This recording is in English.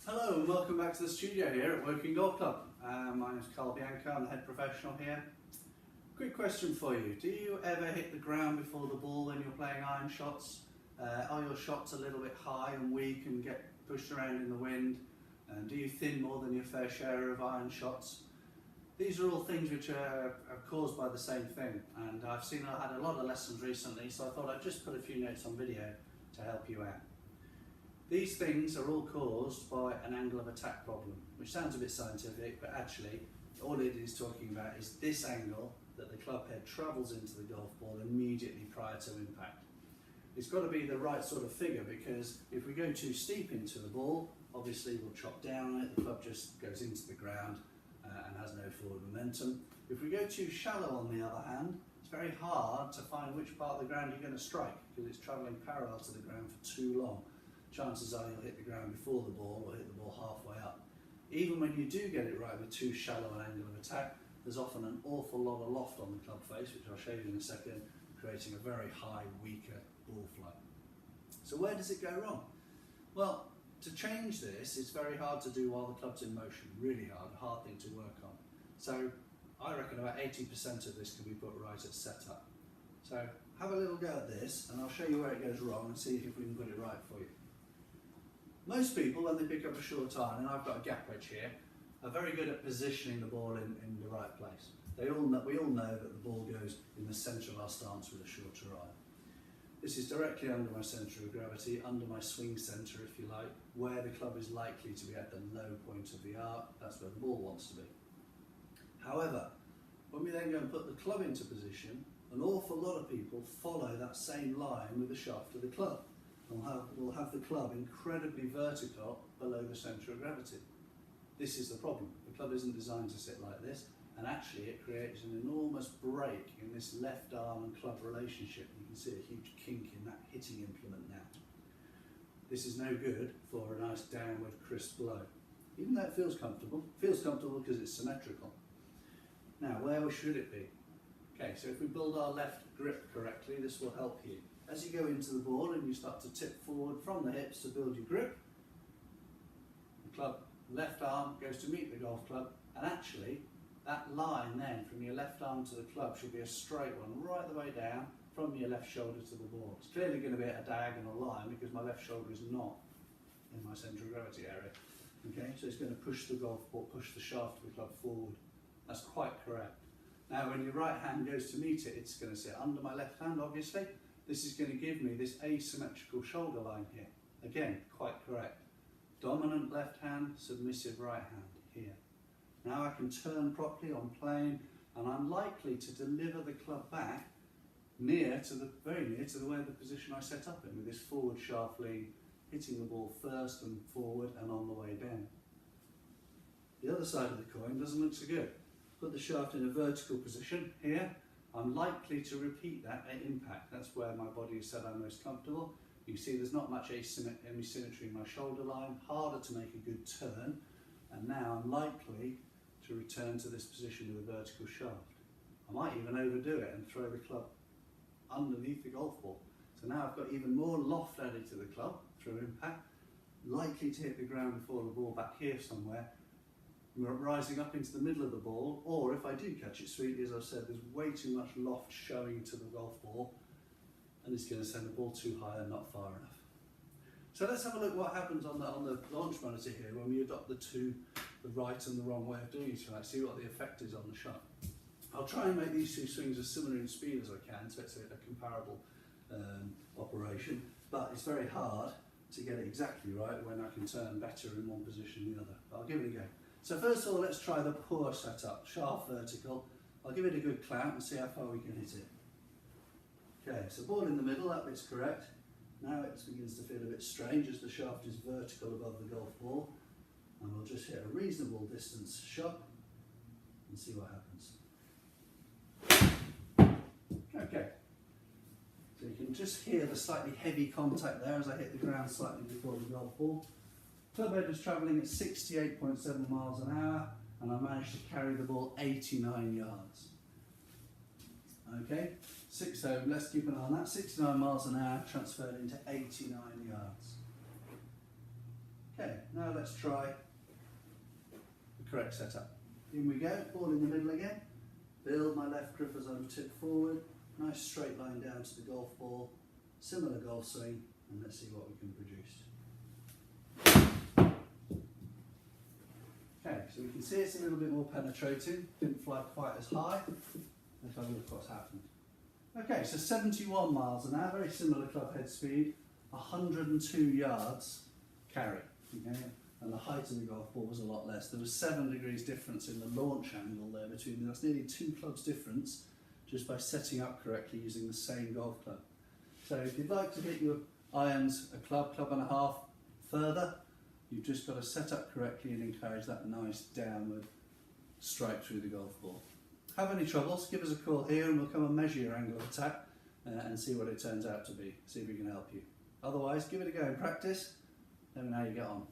Hello and welcome back to the studio here at Working Golf Club. My name is Bianco, I'm the head professional here. Quick question for you, do you ever hit the ground before the ball when you're playing iron shots? Are your shots a little bit high and weak and get pushed around in the wind? Do you thin more than your fair share of iron shots? These are all things which are caused by the same thing, and I had a lot of lessons recently, so I thought I'd just put a few notes on video to help you out. These things are all caused by an angle of attack problem, which sounds a bit scientific, but actually all it is talking about is this angle that the club head travels into the golf ball immediately prior to impact. It's got to be the right sort of figure, because if we go too steep into the ball, obviously we'll chop down on it, the club just goes into the ground and has no forward momentum. If we go too shallow on the other hand, it's very hard to find which part of the ground you're going to strike, because it's travelling parallel to the ground for too long. Chances are you'll hit the ground before the ball or hit the ball halfway up. Even when you do get it right with too shallow an angle of attack, there's often an awful lot of loft on the club face, which I'll show you in a second, creating a very high, weaker ball flight. So where does it go wrong? Well, to change this, it's very hard to do while the club's in motion, really hard, a hard thing to work on. So I reckon about 80% of this can be put right at setup. So have a little go at this and I'll show you where it goes wrong and see if we can put it right for you. Most people, when they pick up a short iron, and I've got a gap wedge here, are very good at positioning the ball in the right place. We all know that the ball goes in the centre of our stance with a shorter iron. This is directly under my centre of gravity, under my swing centre if you like, where the club is likely to be at the low point of the arc. That's where the ball wants to be. However, when we then go and put the club into position, an awful lot of people follow that same line with the shaft of the club. We'll have the club incredibly vertical below the centre of gravity. This is the problem. The club isn't designed to sit like this, and actually it creates an enormous break in this left arm and club relationship. You can see a huge kink in that hitting implement now. This is no good for a nice downward crisp blow, even though it feels comfortable. It feels comfortable because it's symmetrical. Now, where should it be? Okay, so if we build our left grip correctly, this will help you. As you go into the ball and you start to tip forward from the hips to build your grip, the club left arm goes to meet the golf club, and actually that line then from your left arm to the club should be a straight one right the way down from your left shoulder to the ball. It's clearly going to be at a diagonal line because my left shoulder is not in my centre of gravity area. Okay, so it's going to push the golf ball, push the shaft of the club forward. That's quite correct. Now when your right hand goes to meet it, it's going to sit under my left hand, obviously. This is going to give me this asymmetrical shoulder line here. Again, quite correct. Dominant left hand, submissive right hand here. Now I can turn properly on plane, and I'm likely to deliver the club back very near to the position I set up in, with this forward shaft lean, hitting the ball first and forward and on the way down. The other side of the coin doesn't look so good. Put the shaft in a vertical position here. I'm likely to repeat that at impact. That's where my body is set I'm most comfortable. You see there's not much asymmetry in my shoulder line, harder to make a good turn, and now I'm likely to return to this position with a vertical shaft. I might even overdo it and throw the club underneath the golf ball. So now I've got even more loft added to the club through impact, likely to hit the ground before the ball back here somewhere, rising up into the middle of the ball, or if I do catch it sweetly, as I've said, there's way too much loft showing to the golf ball, and it's going to send the ball too high and not far enough. So let's have a look what happens on the launch monitor here when we adopt the right and the wrong way of doing it tonight, see what the effect is on the shot. I'll try and make these two swings as similar in speed as I can, so it's a comparable operation, but it's very hard to get it exactly right when I can turn better in one position than the other. But I'll give it a go. So first of all, let's try the poor setup, shaft vertical. I'll give it a good clamp and see how far we can hit it. Okay, so ball in the middle, that bit's correct. Now it begins to feel a bit strange as the shaft is vertical above the golf ball. And we'll just hit a reasonable distance shot and see what happens. Okay, so you can just hear the slightly heavy contact there as I hit the ground slightly before the golf ball. Club head was travelling at 68.7 miles an hour, and I managed to carry the ball 89 yards. Okay, so let's keep an eye on that. 69 miles an hour transferred into 89 yards. Okay, Now let's try the correct setup. In we go, ball in the middle again. Build my left grip as I'm tipped forward. Nice straight line down to the golf ball. Similar golf swing, and let's see what we can produce. Okay, so we can see it's a little bit more penetrating. Didn't fly quite as high. Let's have a look what's happened. Okay, so 71 miles an hour, very similar club head speed. 102 yards carry. Okay? And the height of the golf ball was a lot less. There was 7 degrees difference in the launch angle there between them. That's nearly 2 clubs difference just by setting up correctly using the same golf club. So if you'd like to get your irons a club and a half further, you've just got to set up correctly and encourage that nice downward strike through the golf ball. Have any troubles, give us a call here and we'll come and measure your angle of attack and see what it turns out to be, see if we can help you. Otherwise, give it a go in practice, let me know how you get on.